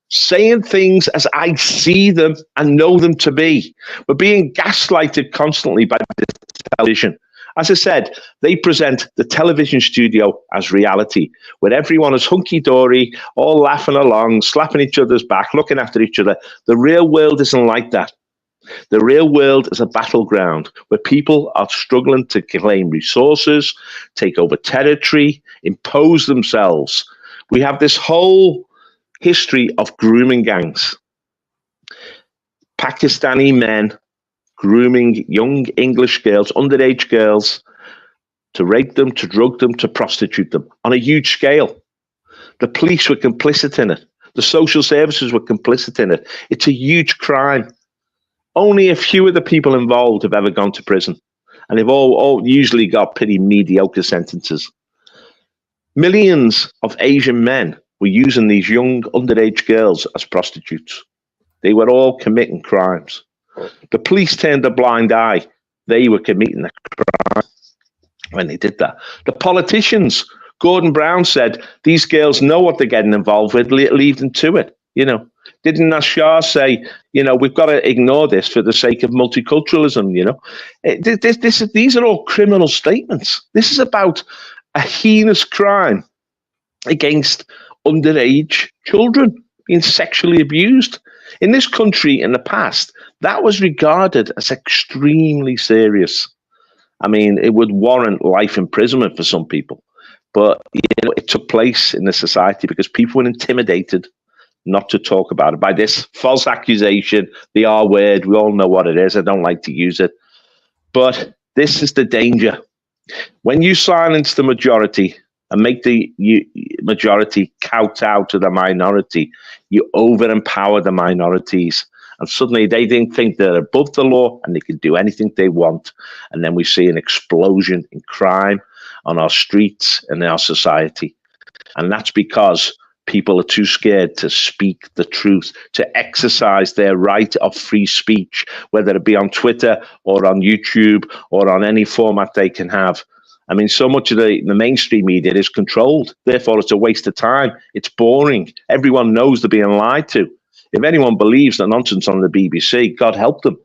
saying things as I see them and know them to be. We're being gaslighted constantly by the television. As I said, they present the television studio as reality, where everyone is hunky-dory, all laughing along, slapping each other's back, looking after each other. The real world isn't like that. The real world is a battleground where people are struggling to claim resources, take over territory, impose themselves. We have this whole history of grooming gangs. Pakistani men grooming young English girls, underage girls, to rape them, to drug them, to prostitute them on a huge scale. The police were complicit in it. The social services were complicit in it. It's a huge crime. Only a few of the people involved have ever gone to prison, and they've all usually got pretty mediocre sentences. Millions of Asian men were using these young underage girls as prostitutes. They were all committing crimes. The police turned a blind eye. They were committing a crime when they did that. The politicians, Gordon Brown said, these girls know what they're getting involved with, leave them to it. You know, didn't Nashar say, you know, we've got to ignore this for the sake of multiculturalism, you know? These are all criminal statements. This is about a heinous crime against underage children being sexually abused. In this country, in the past, that was regarded as extremely serious. I mean, it would warrant life imprisonment for some people. But you know, it took place in the society because people were intimidated not to talk about it by this false accusation, the R word. We all know what it is. I don't like to use it. But this is the danger. When you silence the majority and make the majority kowtow to the minority, you over-empower the minorities. And suddenly they think they're above the law and they can do anything they want. And then we see an explosion in crime on our streets and in our society. And that's because people are too scared to speak the truth, to exercise their right of free speech, whether it be on Twitter or on YouTube or on any format they can have. I mean, so much of the mainstream media is controlled. Therefore, it's a waste of time. It's boring. Everyone knows they're being lied to. If anyone believes the nonsense on the BBC, God help them.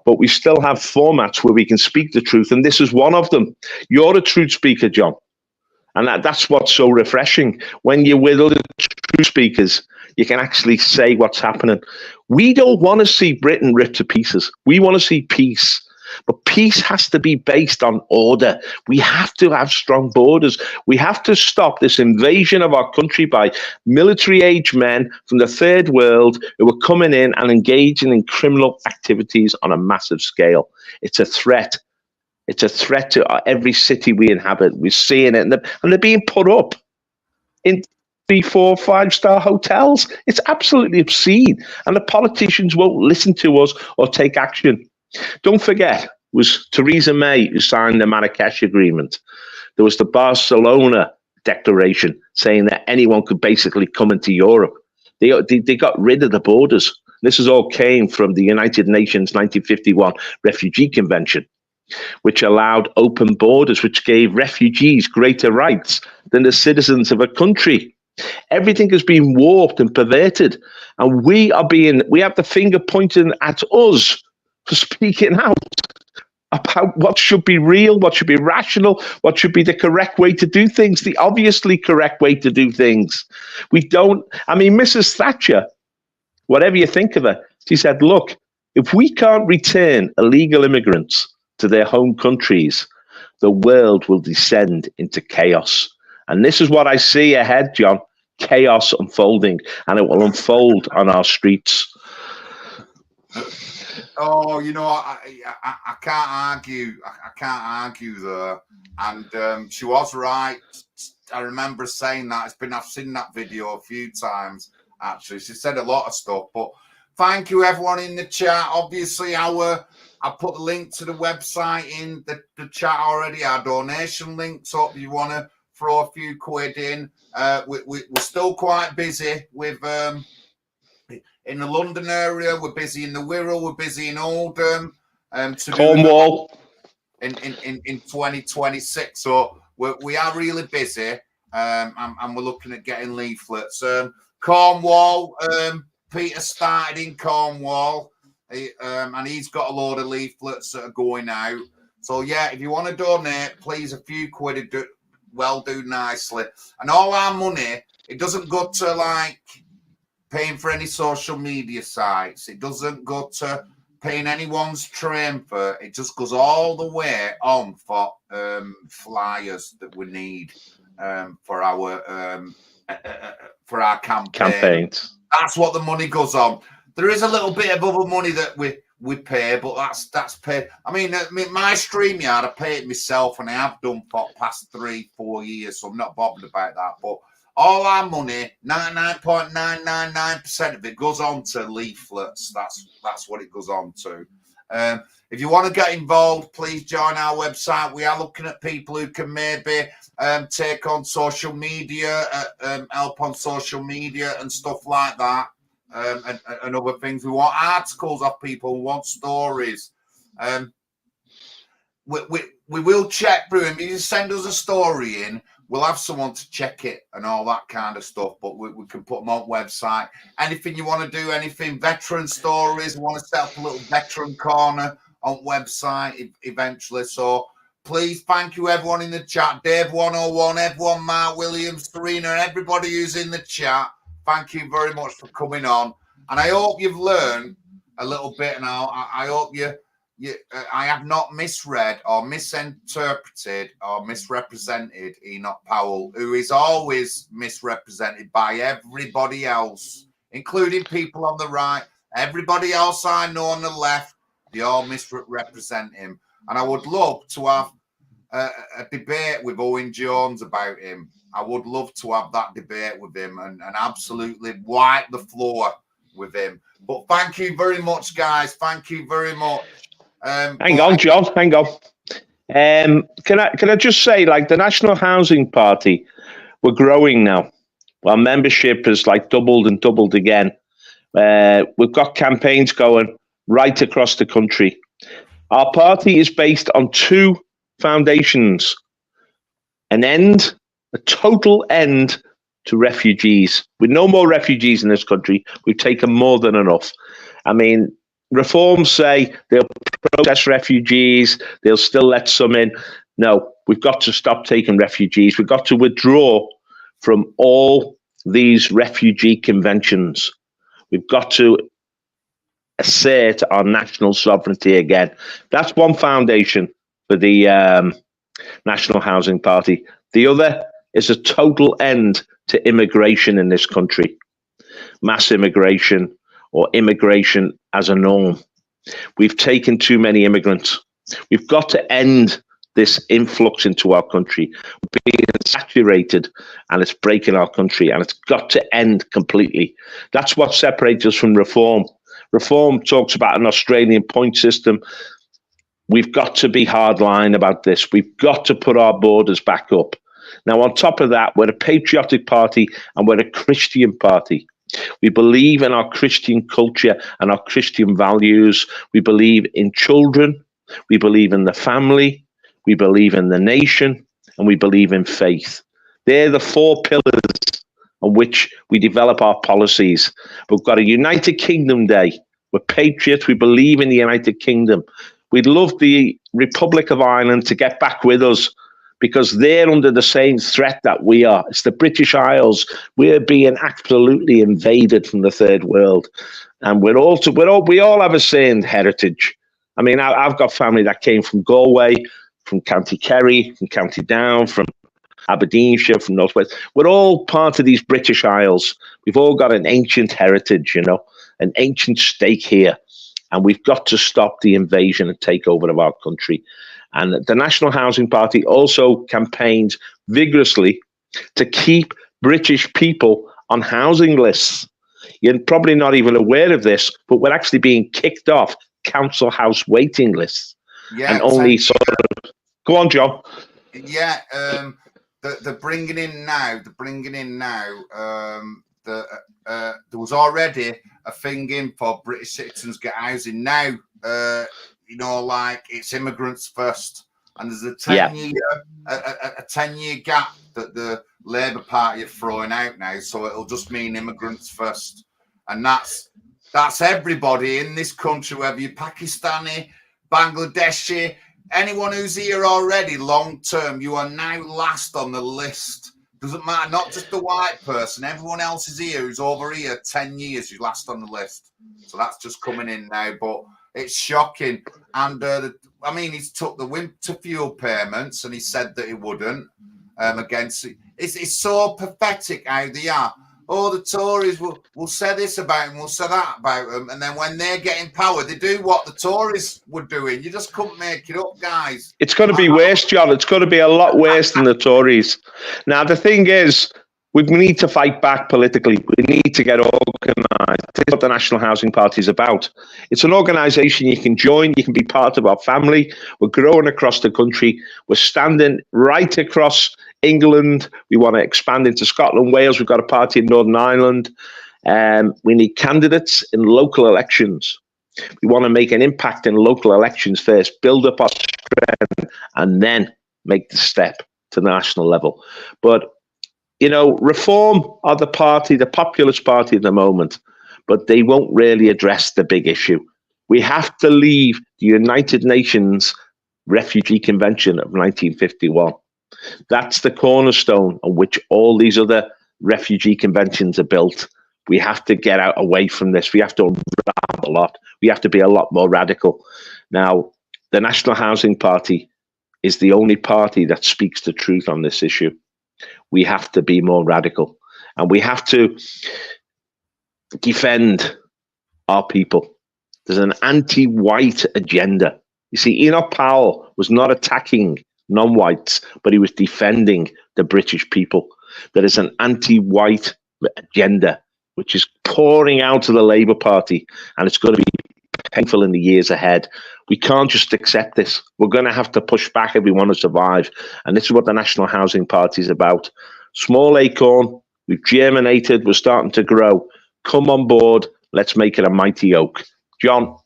But we still have formats where we can speak the truth, and this is one of them. You're a truth speaker, John. And that's what's so refreshing. When you're with other truth speakers, you can actually say what's happening. We don't want to see Britain ripped to pieces. We want to see peace. But peace has to be based on order. We have to have strong borders. We have to stop this invasion of our country by military-age men from the third world who are coming in and engaging in criminal activities on a massive scale. It's a threat. It's a threat to every city we inhabit. We're seeing it, and they're being put up in 3, 4, 5-star hotels. It's absolutely obscene, and the politicians won't listen to us or take action. Don't forget, it was Theresa May who signed the Marrakesh Agreement. There was the Barcelona Declaration saying that anyone could basically come into Europe. They got rid of the borders. This is all came from the United Nations 1951 Refugee Convention, which allowed open borders, which gave refugees greater rights than the citizens of a country. Everything has been warped and perverted, and we have the finger pointing at us for speaking out about what should be real, what should be rational, what should be the correct way to do things, the obviously correct way to do things. Mrs. Thatcher, whatever you think of her, she said, look, if we can't return illegal immigrants to their home countries, the world will descend into chaos. And this is what I see ahead, John, chaos unfolding, and it will unfold on our streets. Oh, you know, I can't argue. I can't argue there. And she was right. I remember saying that. I've seen that video a few times, actually. She said a lot of stuff. But thank you, everyone in the chat. Obviously, I put the link to the website in the chat already, our donation links up. If you want to throw a few quid in. We're still quite busy with... in the London area, we're busy in the Wirral, we're busy in Oldham, Cornwall in 2026. So we are really busy, and we're looking at getting leaflets. Cornwall, Peter started in Cornwall, and he's got a load of leaflets that are going out. So yeah, if you want to donate, please, a few quid will do nicely. And all our money, it doesn't go to like paying for any social media sites. It doesn't go to paying anyone's train fare. It just goes all the way on for flyers that we need for our for our campaign. Campaigns. That's what the money goes on. There is a little bit of other money that we pay, but that's paid. I mean, my StreamYard, I pay it myself, and I have done for the past 3-4 years, so I'm not bothered about that. But all our money, 99.999% of it goes on to leaflets. That's what it goes on to. If you want to get involved, please join our website. We are looking at people who can maybe take on social media, help on social media and stuff like that, and other things. We want articles of people. We want stories. We will check through. If you send us a story in, we'll have someone to check it and all that kind of stuff. But we can put them on website. Anything you want to do, anything veteran stories, we want to set up a little veteran corner on website eventually. So please, thank you everyone in the chat. Dave 101, everyone, Mark Williams, Serena, everybody who's in the chat. Thank you very much for coming on. And I hope you've learned a little bit now. I hope I have not misread or misinterpreted or misrepresented Enoch Powell, who is always misrepresented by everybody else, including people on the right. Everybody else I know on the left, they all misrepresent him. And I would love to have a debate with Owen Jones about him. I would love to have that debate with him and absolutely wipe the floor with him. But thank you very much, guys. Thank you very much. Hang on, John. Hang on. Can I just say, like, the National Housing Party, we're growing now. Our membership has like doubled and doubled again. We've got campaigns going right across the country. Our party is based on 2 foundations: a total end to refugees. With no more refugees in this country, we've taken more than enough. I mean, reforms say they'll process refugees, they'll still let some in. No, we've got to stop taking refugees. We've got to withdraw from all these refugee conventions. We've got to assert our national sovereignty again. That's one foundation for the National Housing Party. The other is a total end to immigration in this country. Mass immigration, or immigration as a norm. We've taken too many immigrants. We've got to end this influx into our country. We're being saturated, and it's breaking our country, and it's got to end completely. That's what separates us from reform. Reform talks about an Australian point system. We've got to be hardline about this. We've got to put our borders back up. Now, on top of that, we're a patriotic party and we're a Christian party. We believe in our Christian culture and our Christian values. We believe in children. We believe in the family. We believe in the nation. And we believe in faith. They're the 4 pillars on which we develop our policies. We've got a United Kingdom Day. We're patriots. We believe in the United Kingdom. We'd love the Republic of Ireland to get back with us, because they're under the same threat that we are. It's the British Isles. We're being absolutely invaded from the third world. And we all have a same heritage. I mean, I've got family that came from Galway, from County Kerry, from County Down, from Aberdeenshire, from Northwest. We're all part of these British Isles. We've all got an ancient heritage, an ancient stake here. And we've got to stop the invasion and takeover of our country. And the National Housing Party also campaigns vigorously to keep British people on housing lists. You're probably not even aware of this, but we're actually being kicked off council house waiting lists. Yeah, and only sort of... Go on, John. Yeah, they're bringing in now. There was already a thing in for British citizens get housing. Now, like it's immigrants first, and there's a 10-year gap that the Labour Party are throwing out now. So it'll just mean immigrants first, and that's everybody in this country, whether you're Pakistani, Bangladeshi, anyone who's here already long term. You are now last on the list. Doesn't matter, not just the white person. Everyone else is here who's over here 10 years. You're last on the list. So that's just coming in now. But it's shocking. And he's took the winter fuel payments and he said that he wouldn't. it's so pathetic how they are. Oh, the Tories will say this about them, will say that about them, and then when they get in power, they do what the Tories were doing. You just couldn't make it up, guys. It's going to be worse, John. It's going to be a lot worse than the Tories. Now, the thing is, we need to fight back politically. We need to get organised. This is what the National Housing Party is about. It's an organisation you can join. You can be part of our family. We're growing across the country. We're standing right across England. We want to expand into Scotland, Wales. We've got a party in Northern Ireland. We need candidates in local elections. We want to make an impact in local elections first, build up our strength, and then make the step to the national level. But, you know, Reform are the party, the populist party at the moment, but they won't really address the big issue. We have to leave the United Nations Refugee Convention of 1951. That's the cornerstone on which all these other refugee conventions are built. We have to get out away from this. We have to unwrap a lot. We have to be a lot more radical. Now, the National Housing Party is the only party that speaks the truth on this issue. We have to be more radical, and we have to defend our people. There's an anti-white agenda. You see, Enoch Powell was not attacking non-whites, but he was defending the British people. There is an anti-white agenda which is pouring out of the Labour Party, and it's going to be painful in the years ahead. We can't just accept this. We're going to have to push back if we want to survive, and this is what the National Housing Party is about. Small acorn, we've germinated, we're starting to grow. Come on board, let's make it a mighty oak. John?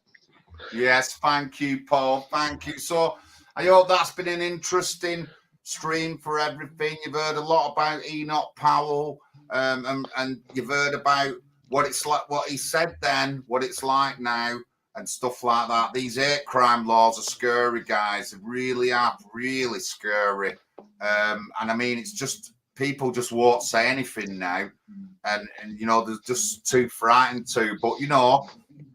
Yes, thank you, Paul. Thank you. So I hope that's been an interesting stream for everything. You've heard a lot about Enoch Powell, and you've heard about what it's like, what he said then, what it's like now, and stuff like that. These hate crime laws are scary, guys. They really are, really scary. And I mean, it's just people just won't say anything now, and you know, they're just too frightened to. But you know,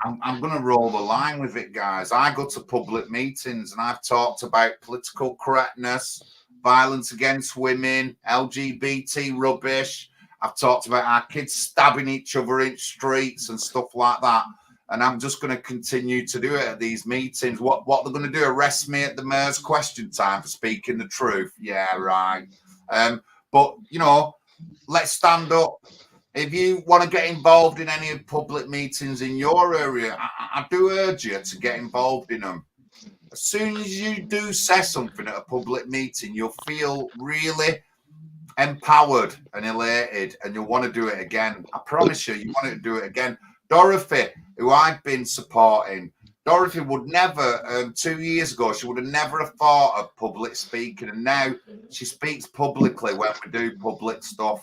I'm going to roll the line with it, guys. I go to public meetings and I've talked about political correctness, violence against women, LGBT rubbish. I've talked about our kids stabbing each other in streets and stuff like that. And I'm just going to continue to do it at these meetings. What they're going to do, arrest me at the mayor's question time for speaking the truth? Yeah, right. But, you know, let's stand up. If you want to get involved in any public meetings in your area, I do urge you to get involved in them. As soon as you do say something at a public meeting, you'll feel really empowered and elated, and you'll want to do it again. I promise you, you want to do it again. Dorothy, who I've been supporting, Dorothy would never, 2 years ago, she would have never have thought of public speaking, and now she speaks publicly when we do public stuff.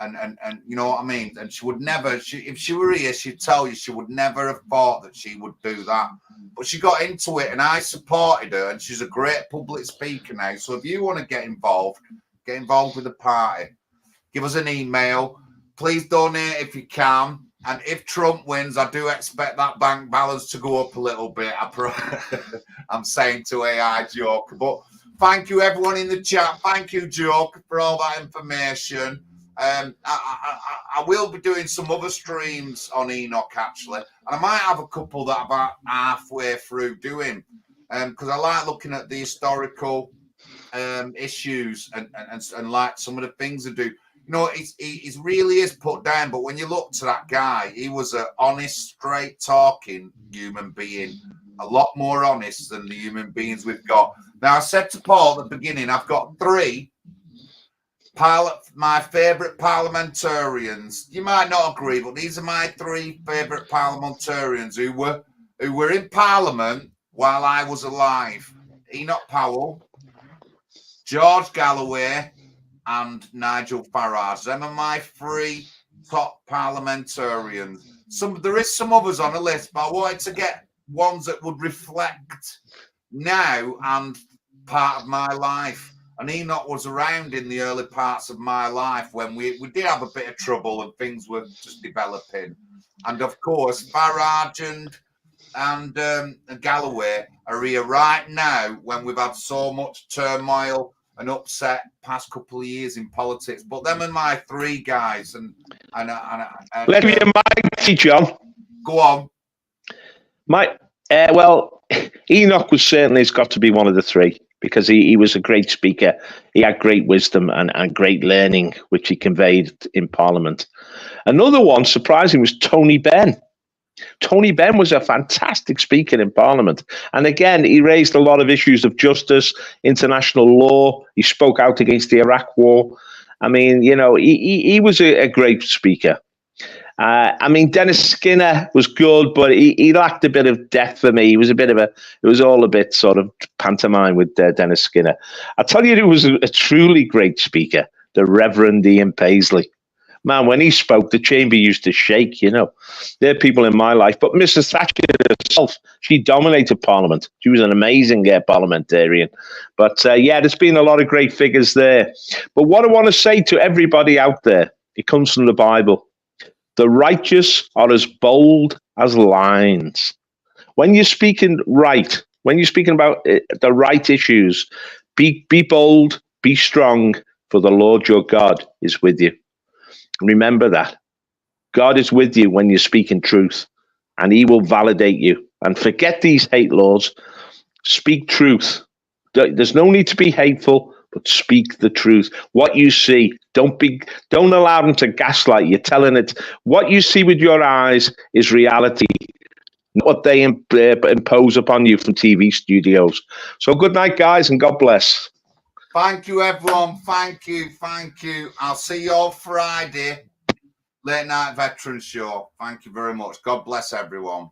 And you know what I mean? And she would never, if she were here, she'd tell you she would never have thought that she would do that. But she got into it and I supported her, and she's a great public speaker now. So if you want to get involved with the party. Give us an email. Please donate if you can. And if Trump wins, I do expect that bank balance to go up a little bit. I'm saying to AI Joke. But thank you, everyone in the chat. Thank you, Joke, for all that information. I will be doing some other streams on Enoch, actually. And I might have a couple that I'm about halfway through doing. Because I like looking at the historical issues and like some of the things they do. You know, he really is put down, but when you look to that guy, he was an honest, straight talking human being, a lot more honest than the human beings we've got. Now, I said to Paul at the beginning, I've got three my favorite parliamentarians. You might not agree, but these are my three favorite parliamentarians who were in Parliament while I was alive. Enoch Powell, George Galloway, and Nigel Farage. Them are my three top parliamentarians. There is some others on the list, but I wanted to get ones that would reflect now and part of my life. And Enoch was around in the early parts of my life when we did have a bit of trouble and things were just developing. And of course, Farage and Galloway are here right now when we've had so much turmoil an upset past couple of years in politics. But them are my three guys. And let me mighty, John. Go on. Well, Enoch was certainly has got to be one of the three, because he was a great speaker. He had great wisdom and great learning, which he conveyed in Parliament. Another one, surprising, was Tony Benn. Tony Benn was a fantastic speaker in Parliament. And again, he raised a lot of issues of justice, international law. He spoke out against the Iraq War. I mean, you know, he was a great speaker. I mean, Dennis Skinner was good, but he lacked a bit of depth for me. He was it was all a bit sort of pantomime with Dennis Skinner. I tell you, who was a truly great speaker, the Reverend Ian Paisley. Man, when he spoke, the chamber used to shake, you know. There are people in my life. But Mrs. Thatcher herself, she dominated Parliament. She was an amazing parliamentarian. But, yeah, there's been a lot of great figures there. But what I want to say to everybody out there, it comes from the Bible. The righteous are as bold as lions. When you're speaking right, when you're speaking about the right issues, be bold, be strong, for the Lord your God is with you. Remember that. God is with you when you're speaking truth, and he will validate you. And forget these hate laws. Speak truth. There's no need to be hateful, but speak the truth. What you see, don't allow them to gaslight you, telling it. What you see with your eyes is reality, not what they impose upon you from TV studios. So good night, guys, and God bless. Thank you, everyone. Thank you. I'll see you all Friday, Late Night Veterans Show. Thank you very much. God bless everyone.